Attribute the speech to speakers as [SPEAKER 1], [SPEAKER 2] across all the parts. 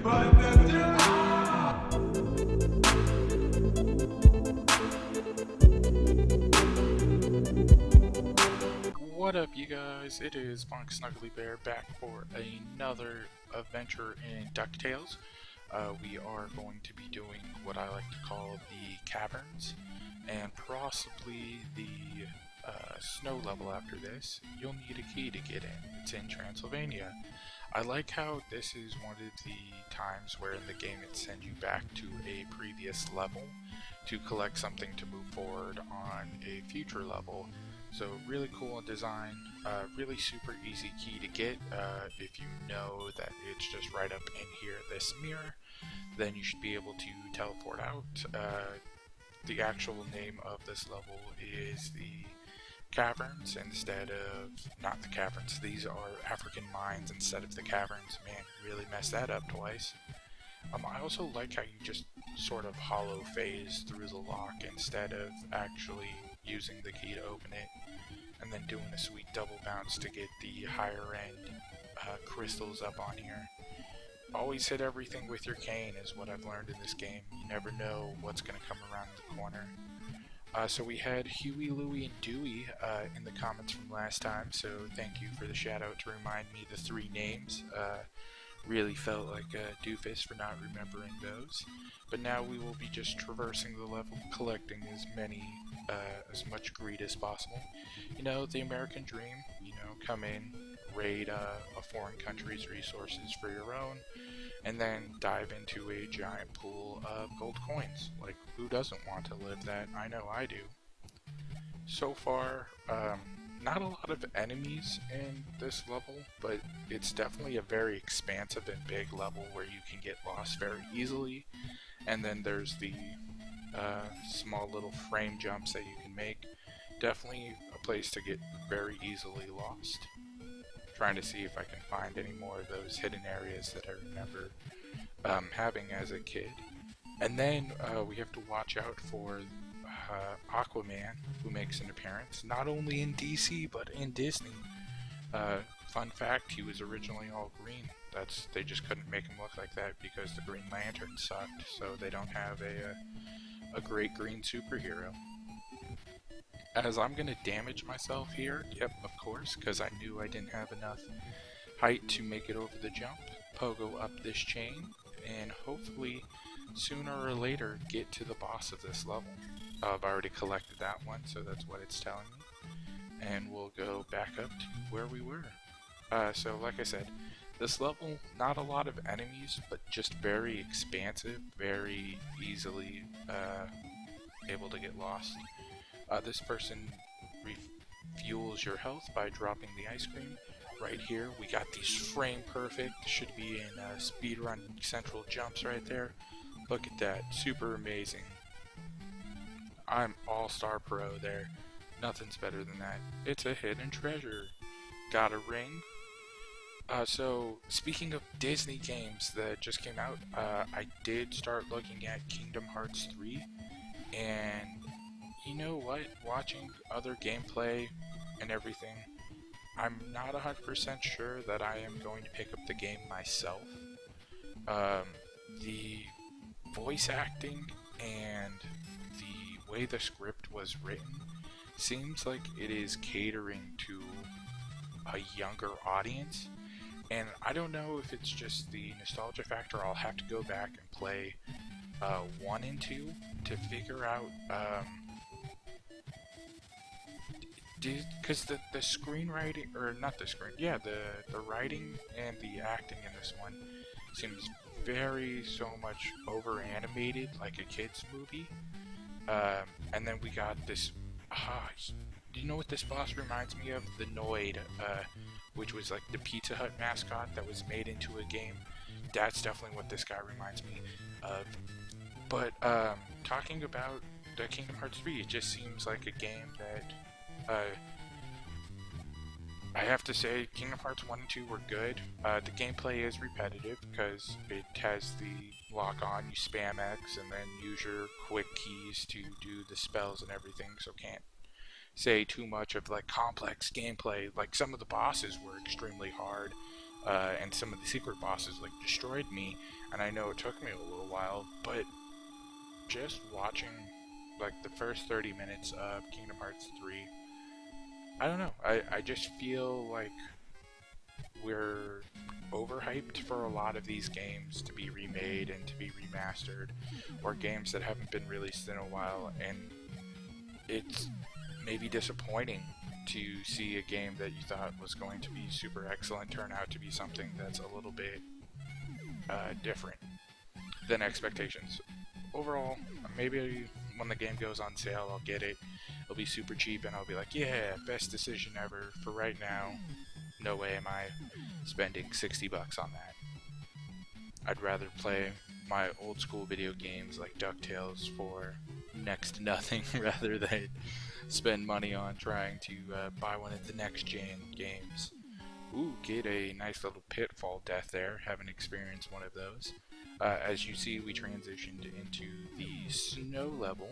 [SPEAKER 1] What up, you guys? It is Punksnugglybear back for another adventure in Ducktales. We are going to be doing what I like to call the caverns, and possibly the snow level after this. You'll need a key to get in. It's in Transylvania. I like how this is one of the times where in the game it sends you back to a previous level to collect something to move forward on a future level. So really cool in design, really super easy key to get. If you know that it's just right up in here, this mirror, then you should be able to teleport out. The actual name of this level is the caverns instead of, not the caverns, these are African mines instead of the caverns. Man, really messed that up twice. I also like how you just sort of hollow phase through the lock instead of actually using the key to open it, and then doing a sweet double bounce to get the higher end crystals up on here. Always hit everything with your cane is what I've learned in this game. You never know what's going to come around the corner. So we had Huey, Louie, and Dewey in the comments from last time, so thank you for the shout out to remind me the 3 names. Really felt like a doofus for not remembering those. But now we will be just traversing the level, collecting as much greed as possible. You know, the American dream, you know, come in, raid a foreign country's resources for your own, and then dive into a giant pool of gold coins. Like, who doesn't want to live that? I know I do. So far, not a lot of enemies in this level, but it's definitely a very expansive and big level where you can get lost very easily. And then there's the small little frame jumps that you can make. Definitely a place to get very easily lost. Trying to see if I can find any more of those hidden areas that I remember having as a kid. And then we have to watch out for Aquaman, who makes an appearance not only in DC but in Disney. Fun fact, he was originally all green. They just couldn't make him look like that because the Green Lantern sucked, so they don't have a great green superhero. As I'm gonna damage myself here, yep, of course, because I knew I didn't have enough height to make it over the jump. Pogo up this chain, and hopefully sooner or later get to the boss of this level. I've already collected that one, so that's what it's telling me. And we'll go back up to where we were. So like I said, this level, not a lot of enemies, but just very expansive, very easily able to get lost. This person refuels your health by dropping the ice cream. Right here, we got these frame perfect, should be in speedrun central jumps right there. Look at that, super amazing. I'm all-star pro there. Nothing's better than that. It's a hidden treasure. Got a ring. So, speaking of Disney games that just came out, I did start looking at Kingdom Hearts 3, and you know what? Watching other gameplay and everything, I'm not 100% sure that I am going to pick up the game myself. The voice acting and the way the script was written seems like it is catering to a younger audience, and I don't know if it's just the nostalgia factor. I'll have to go back and play 1 and 2 to figure out, because the screenwriting, or not the screen, yeah, the writing and the acting in this one seems very so much over animated, like a kid's movie. And then we got this, do you know what this boss reminds me of? The Noid, which was like the Pizza Hut mascot that was made into a game. That's definitely what this guy reminds me of. But talking about the Kingdom Hearts 3, it just seems like a game that I have to say Kingdom Hearts 1 and 2 were good. The gameplay is repetitive because it has the lock on, you spam X and then use your quick keys to do the spells and everything, so can't say too much of like complex gameplay. Like some of the bosses were extremely hard, and some of the secret bosses like destroyed me, and I know it took me a little while, but just watching like the first 30 minutes of Kingdom Hearts 3, I don't know, I just feel like we're overhyped for a lot of these games to be remade and to be remastered, or games that haven't been released in a while, and it's maybe disappointing to see a game that you thought was going to be super excellent turn out to be something that's a little bit different than expectations. Overall, maybe when the game goes on sale, I'll get it. It'll be super cheap, and I'll be like, yeah, best decision ever. For right now, no way am I spending $60 on that. I'd rather play my old school video games like Ducktales for next to nothing rather than spend money on trying to buy one of the next gen games. Ooh, get a nice little pitfall death there. Haven't experienced one of those. As you see, we transitioned into the snow level.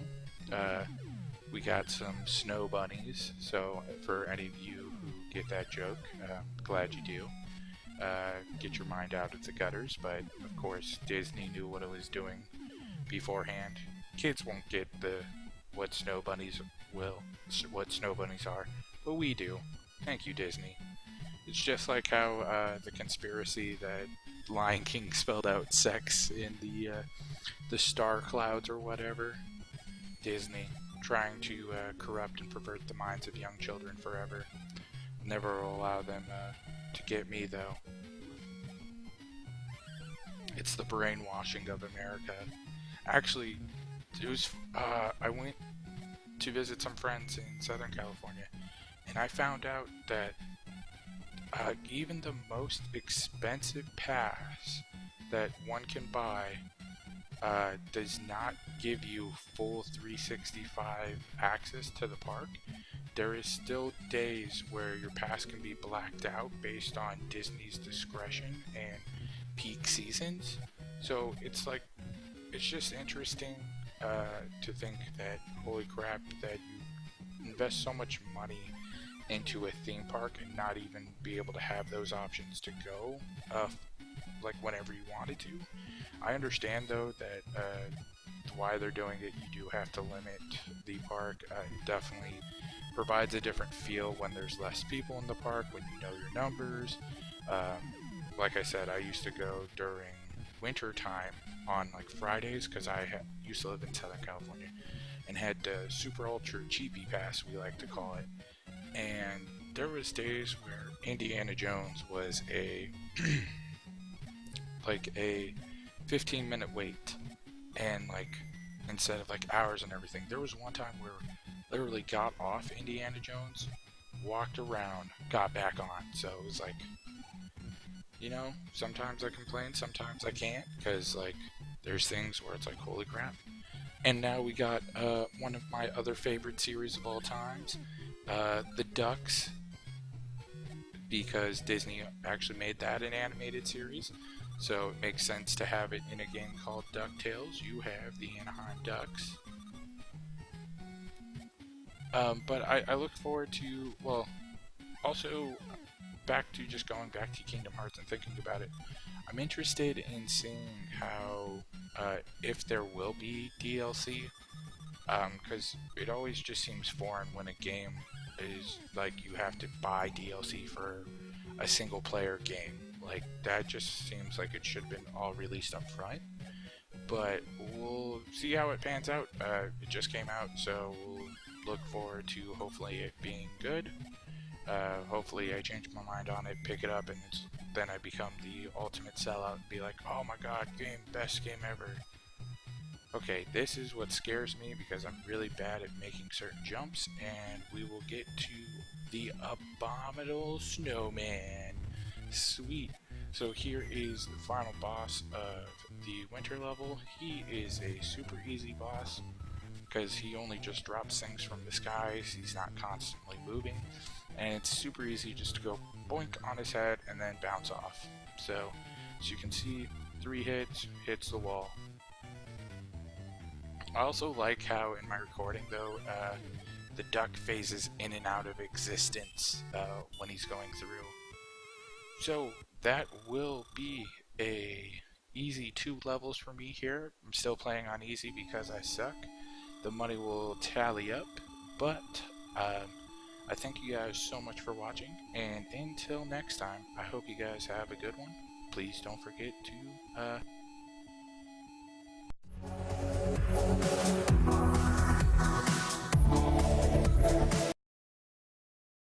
[SPEAKER 1] We got some snow bunnies, so for any of you who get that joke, glad you do. Get your mind out of the gutters, but of course Disney knew what it was doing beforehand. Kids won't get what snow bunnies are, but we do. Thank you, Disney. It's just like how the conspiracy that Lion King spelled out sex in the star clouds or whatever. Disney trying to corrupt and pervert the minds of young children forever. Never will allow them to get me, though. It's the brainwashing of America. Actually, it was I went to visit some friends in Southern California, and I found out that even the most expensive pass that one can buy does not give you full 365 access to the park. There is still days where your pass can be blacked out based on Disney's discretion and peak seasons. So it's just interesting to think that, holy crap, that you invest so much money into a theme park and not even be able to have those options to go like whenever you wanted to. I understand though that why they're doing it. You do have to limit the park. It definitely provides a different feel when there's less people in the park, when you know your numbers. Like I said, I used to go during winter time on like Fridays, because I used to live in Southern California and had the super ultra cheapy pass, we like to call it. And there was days where Indiana Jones was a like a 15-minute wait, and like instead of like hours and everything. There was one time where literally got off Indiana Jones, walked around, got back on. So it was like, you know, sometimes I complain, sometimes I can't, because like there's things where it's like, holy crap. And now we got one of my other favorite series of all times, the Ducks, because Disney actually made that an animated series, so it makes sense to have it in a game called Ducktales. You have the Anaheim Ducks. But I look forward to, well, also back to just going back to Kingdom Hearts and thinking about it. I'm interested in seeing how, if there will be DLC, because it always just seems foreign when a game is like you have to buy DLC for a single player game. Like that just seems like it should have been all released up front. But we'll see how it pans out. It just came out, so we'll look forward to hopefully it being good. Hopefully I change my mind on it, pick it up, and then I become the ultimate sellout and be like, oh my god, best game ever. Okay, this is what scares me because I'm really bad at making certain jumps, and we will get to the Abominable Snowman. Sweet. So here is the final boss of the winter level. He is a super easy boss because he only just drops things from the skies. He's not constantly moving, and it's super easy just to go boink on his head and then bounce off. So as you can see, 3 hits the wall. I also like how in my recording though, the duck phases in and out of existence when he's going through. So that will be a easy 2 levels for me here. I'm still playing on easy because I suck. The money will tally up, but um, I thank you guys so much for watching, and until next time, I hope you guys have a good one. Please don't forget to